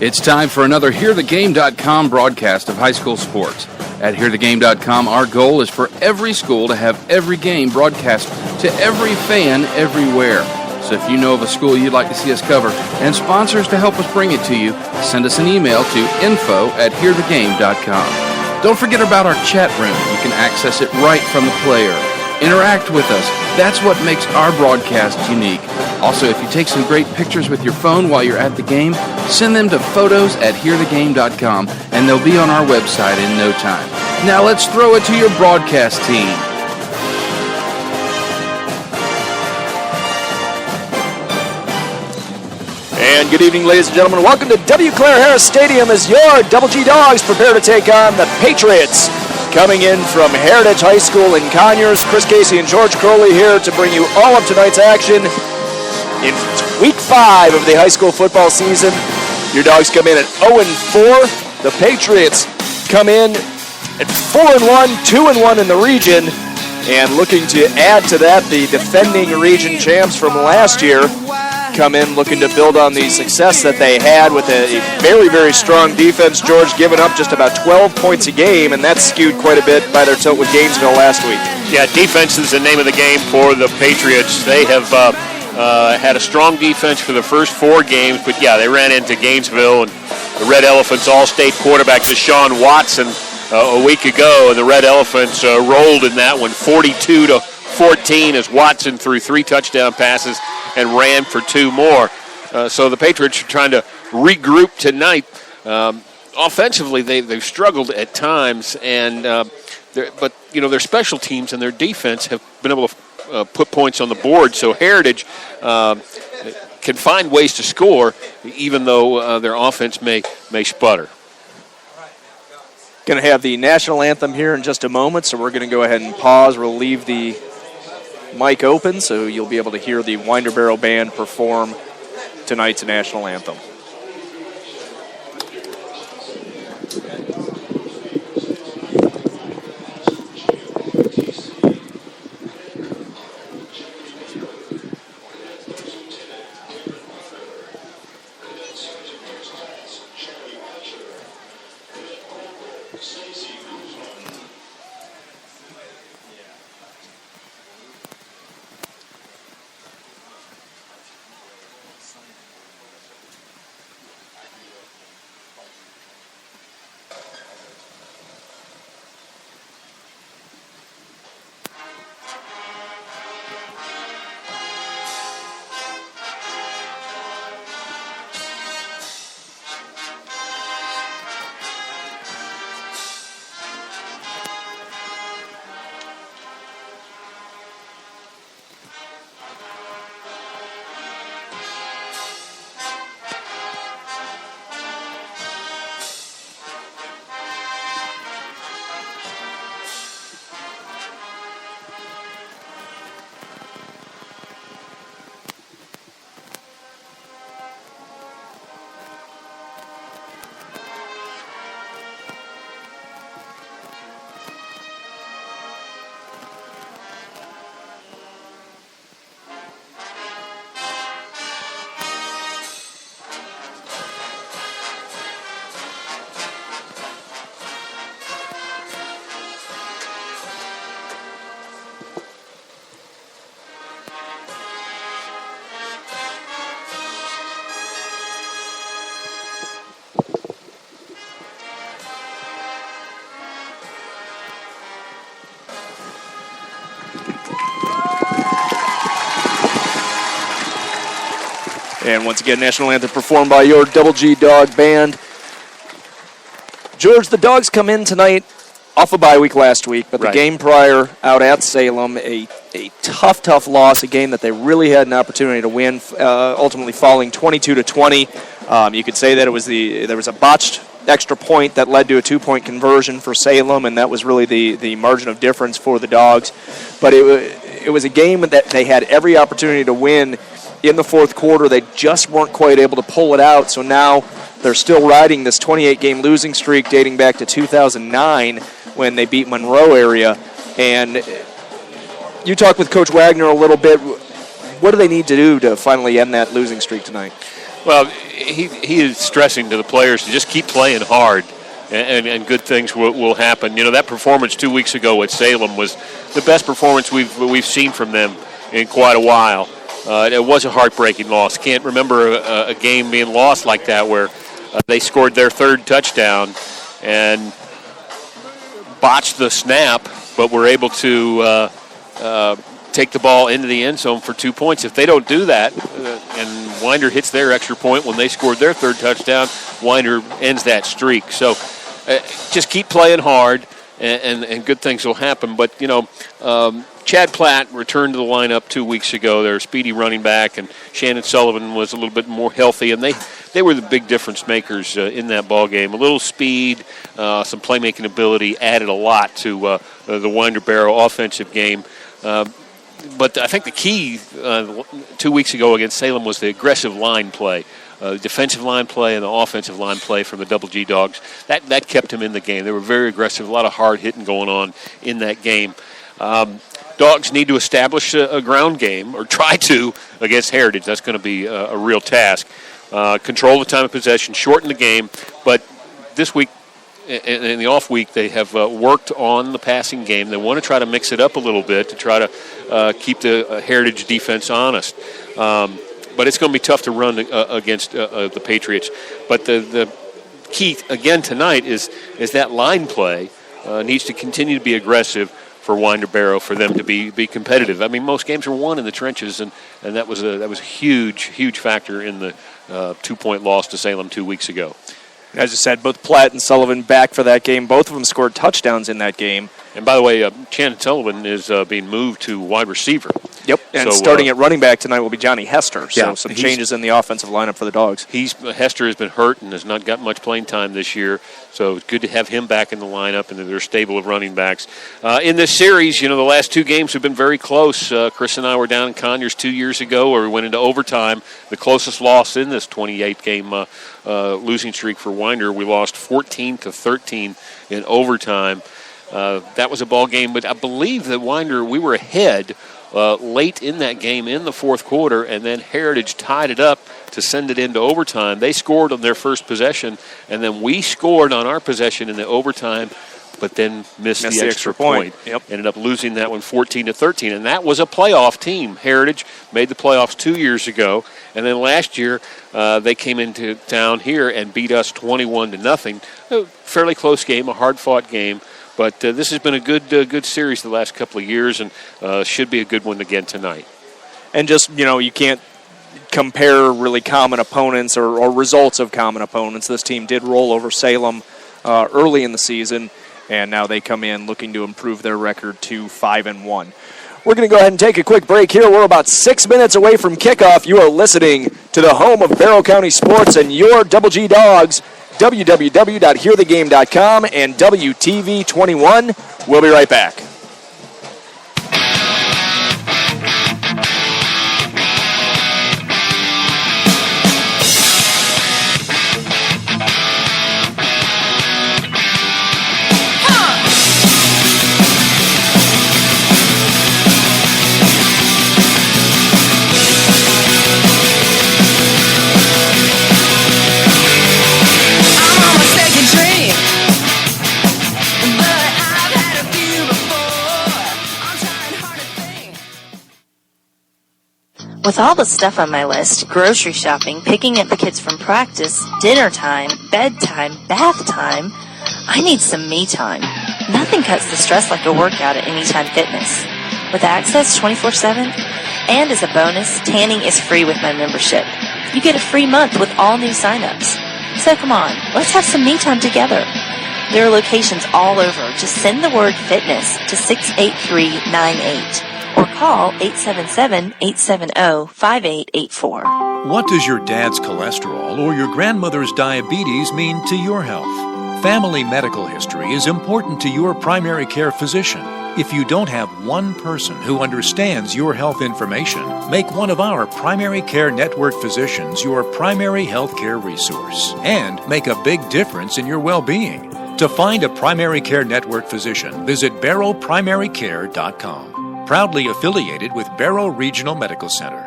It's time for another HearTheGame.com broadcast of high school sports. At HearTheGame.com, our goal is for every school to have every game broadcast to every fan everywhere. So if you know of a school you'd like to see us cover and sponsors to help us bring it to you, send us an email to info@HearTheGame.com. Don't forget about our chat room. You can access it right from the player. Interact with us. That's what makes our broadcast unique. Also, if you take some great pictures with your phone while you're at the game, send them to photos@hearthegame.com, and they'll be on our website in no time. Now let's throw it to your broadcast team. And good evening, ladies and gentlemen. Welcome to W. Claire Harris Stadium as your Double G Dogs prepare to take on the Patriots. Coming in from Heritage High School in Conyers, Chris Casey and George Crowley here to bring you all of tonight's action in Week 5 of the high school football season. Your Dogs come in at 0-4. The Patriots come in at 4-1, 2-1 in the region. And looking to add to that, the defending region champs from last year come in looking to build on the success that they had with a very, very strong defense. George giving up just about 12 points a game, and that's skewed quite a bit by their tilt with Gainesville last week. Yeah, defense is the name of the game for the Patriots. They have had a strong defense for the first 4 games, but yeah, they ran into Gainesville and the Red Elephants All-State quarterback Deshaun Watson a week ago, and the Red Elephants rolled in that one 42-14 as Watson threw 3 touchdown passes and ran for 2 more. So the Patriots are trying to regroup tonight. Offensively, they've struggled at times, and but their special teams and their defense have been able to put points on the board. So Heritage can find ways to score, even though their offense may sputter. Going to have the national anthem here in just a moment, so we're going to go ahead and pause. We'll leave the mic open so you'll be able to hear the Winder Barrow Band perform tonight's national anthem. And once again, national anthem performed by your Double G Dog Band. George, the Dogs come in tonight off a bye week last week, but the game prior out at Salem, a tough loss, a game that they really had an opportunity to win, ultimately falling 22-20. You could say that there was a botched extra point that led to a 2-point conversion for Salem, and that was really the margin of difference for the Dogs. But it was a game that they had every opportunity to win. In the fourth quarter, they just weren't quite able to pull it out, so now they're still riding this 28-game losing streak dating back to 2009 when they beat Monroe area. And you talked with Coach Wagner a little bit. What do they need to do to finally end that losing streak tonight? Well, he is stressing to the players to just keep playing hard, and good things will happen. That performance 2 weeks ago at Salem was the best performance we've seen from them in quite a while. It was a heartbreaking loss. Can't remember a game being lost like that where they scored their third touchdown and botched the snap, but were able to take the ball into the end zone for 2 points. If they don't do that, and Winder hits their extra point when they scored their third touchdown, Winder ends that streak. So just keep playing hard, and good things will happen. But, Chad Platt returned to the lineup 2 weeks ago. Their speedy running back, and Shannon Sullivan was a little bit more healthy, and they were the big difference makers in that ball game. A little speed, some playmaking ability added a lot to the Winder-Barrow offensive game. But I think the key 2 weeks ago against Salem was the aggressive line play. Defensive line play and the offensive line play from the Double G Dogs. That kept them in the game. They were very aggressive, a lot of hard hitting going on in that game. Dogs need to establish a ground game, or try to, against Heritage. That's going to be a real task. Control the time of possession, shorten the game. But this week, in the off week, they have worked on the passing game. They want to try to mix it up a little bit to try to keep the Heritage defense honest. But it's going to be tough to run against the Patriots. But the key, again, tonight is that line play needs to continue to be aggressive for Winder-Barrow, for them to be competitive. I mean, most games are won in the trenches, and that was a huge factor in the 2-point loss to Salem 2 weeks ago. As I said, both Platt and Sullivan back for that game. Both of them scored touchdowns in that game. And by the way, Shannon Sullivan is being moved to wide receiver. Yep, and starting at running back tonight will be Johnny Hester. So some changes in the offensive lineup for the Dogs. Hester has been hurt and has not got much playing time this year, so it's good to have him back in the lineup and their stable of running backs. In this series, the last two games have been very close. Chris and I were down in Conyers 2 years ago where we went into overtime. The closest loss in this 28-game losing streak for Winder, we lost 14-13 in overtime. That was a ball game, but I believe that Winder, we were ahead late in that game in the fourth quarter, and then Heritage tied it up to send it into overtime. They scored on their first possession, and then we scored on our possession in the overtime, but then missed the extra point. Yep. Ended up losing that one 14-13, and that was a playoff team. Heritage made the playoffs 2 years ago, and then last year they came into town here and beat us 21-0. A fairly close game, a hard-fought game. But this has been a good series the last couple of years, and should be a good one again tonight. And just, you can't compare really common opponents or results of common opponents. This team did roll over Salem early in the season, and now they come in looking to improve their record to 5-1. We're going to go ahead and take a quick break here. We're about 6 minutes away from kickoff. You are listening to the home of Barrow County Sports and your Double G Dogs, www.hearthegame.com and WTV21. We'll be right back. With all the stuff on my list, grocery shopping, picking up the kids from practice, dinner time, bedtime, bath time, I need some me time. Nothing cuts the stress like a workout at Anytime Fitness. With access 24/7, and as a bonus, tanning is free with my membership. You get a free month with all new signups. So come on, let's have some me time together. There are locations all over. Just send the word fitness to 68398. Or call 877-870-5884. What does your dad's cholesterol or your grandmother's diabetes mean to your health? Family medical history is important to your primary care physician. If you don't have one person who understands your health information, make one of our primary care network physicians your primary health care resource and make a big difference in your well-being. To find a primary care network physician, visit barrowprimarycare.com. Proudly affiliated with Barrow Regional Medical Center.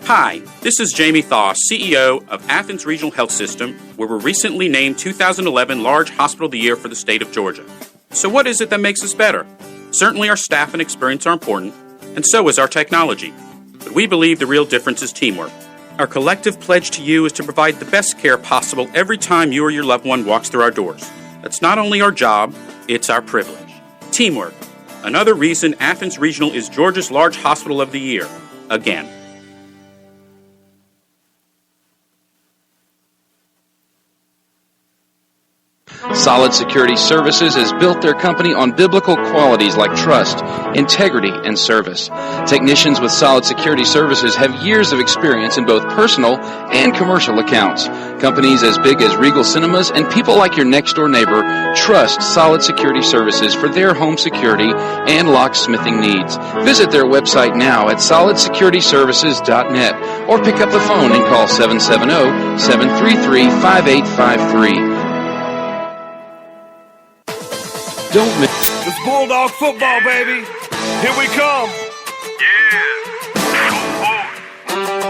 Hi, this is Jamie Thaw, CEO of Athens Regional Health System, where we're recently named 2011 Large Hospital of the Year for the state of Georgia. So what is it that makes us better? Certainly our staff and experience are important, and so is our technology. But we believe the real difference is teamwork. Our collective pledge to you is to provide the best care possible every time you or your loved one walks through our doors. That's not only our job, it's our privilege. Teamwork. Another reason Athens Regional is Georgia's Large Hospital of the Year. Again. Solid Security Services has built their company on biblical qualities like trust, integrity, and service. Technicians with Solid Security Services have years of experience in both personal and commercial accounts. Companies as big as Regal Cinemas and people like your next-door neighbor trust Solid Security Services for their home security and locksmithing needs. Visit their website now at solidSecurityServices.net or pick up the phone and call 770-733-5853. Don't miss. It's Bulldog football, baby. Here we come. Yeah.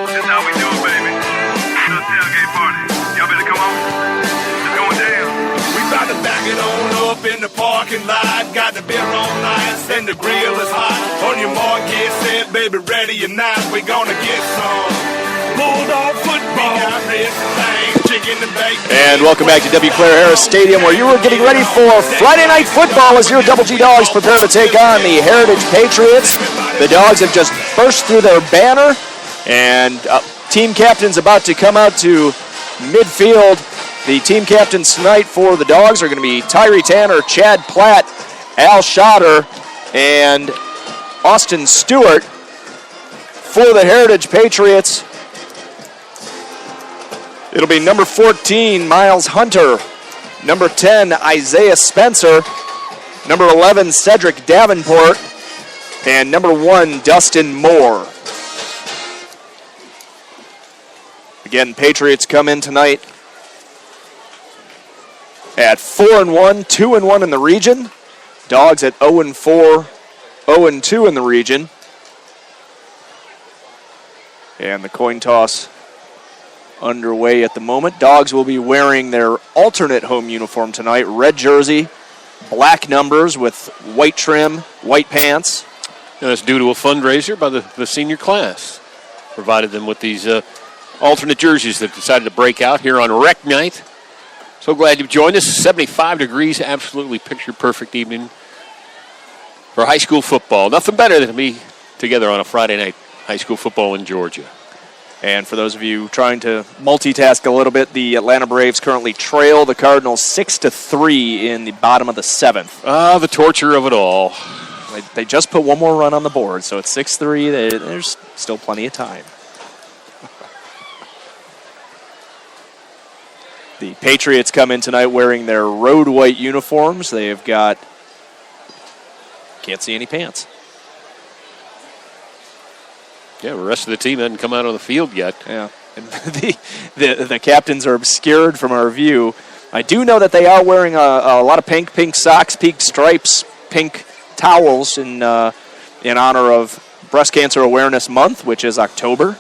That's how we do it, baby. It's a tailgate party. Y'all better come on. It's going down. We about to back it on up in the parking lot. Got the beer on ice and the grill is hot. On your mark, get set, baby, ready or not. We gonna get some Bulldog football. We got ribs and things, chicken and bacon. And welcome back to W. Claire Harris Stadium, where you are getting ready for Friday Night Football as your Double G Dogs prepare to take on the Heritage Patriots. The Dogs have just burst through their banner, and team captain's about to come out to midfield. The team captains tonight for the Dogs are going to be Tyree Tanner, Chad Platt, Al Schotter, and Austin Stewart. For the Heritage Patriots, it'll be number 14, Miles Hunter. Number 10, Isaiah Spencer. Number 11, Cedric Davenport. And number 1, Dustin Moore. Again, Patriots come in tonight at 4-1, 2-1 in the region. Dogs at 0-4, 0-2 in the region. And the coin toss underway at the moment. Dogs will be wearing their alternate home uniform tonight. Red jersey, black numbers with white trim, white pants. And that's due to a fundraiser by the senior class. Provided them with these alternate jerseys that decided to break out here on Rec Night. So glad you've joined us. 75 degrees, absolutely picture-perfect evening for high school football. Nothing better than to be together on a Friday night high school football in Georgia. And for those of you trying to multitask a little bit, the Atlanta Braves currently trail the Cardinals 6-3 in the bottom of the 7th. The torture of it all. They just put one more run on the board, so it's 6-3. There's still plenty of time. The Patriots come in tonight wearing their road white uniforms. They've got... can't see any pants. Yeah, the rest of the team hasn't come out on the field yet. Yeah, and the captains are obscured from our view. I do know that they are wearing a lot of pink socks, pink stripes, pink towels in honor of Breast Cancer Awareness Month, which is October.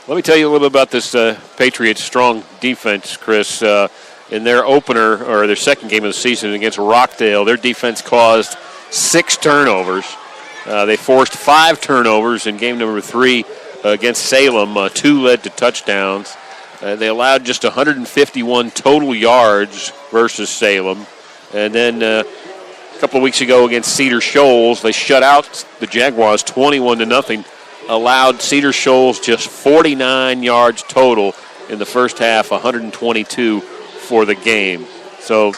Let me tell you a little bit about this Patriots strong defense, Chris. In their opener, or their second game of the season against Rockdale, their defense caused 6 turnovers. They forced 5 turnovers in game number 3 against Salem. 2 led to touchdowns. They allowed just 151 total yards versus Salem. And then a couple of weeks ago against Cedar Shoals, they shut out the Jaguars 21-0. Allowed Cedar Shoals just 49 yards total in the first half, 122 for the game. So,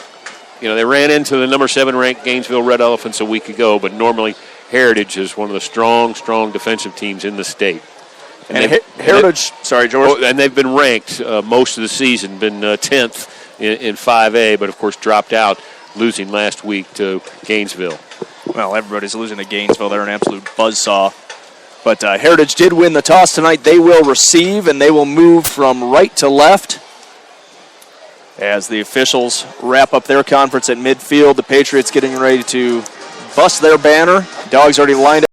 they ran into the number 7 ranked Gainesville Red Elephants a week ago, but normally Heritage is one of the strong defensive teams in the state. And Heritage, sorry, George. And they've been ranked most of the season, been 10th in 5A, but of course dropped out, losing last week to Gainesville. Well, everybody's losing to Gainesville. They're an absolute buzzsaw. But Heritage did win the toss tonight. They will receive, and they will move from right to left. As the officials wrap up their conference at midfield, the Patriots getting ready to bust their banner. Dogs already lined up.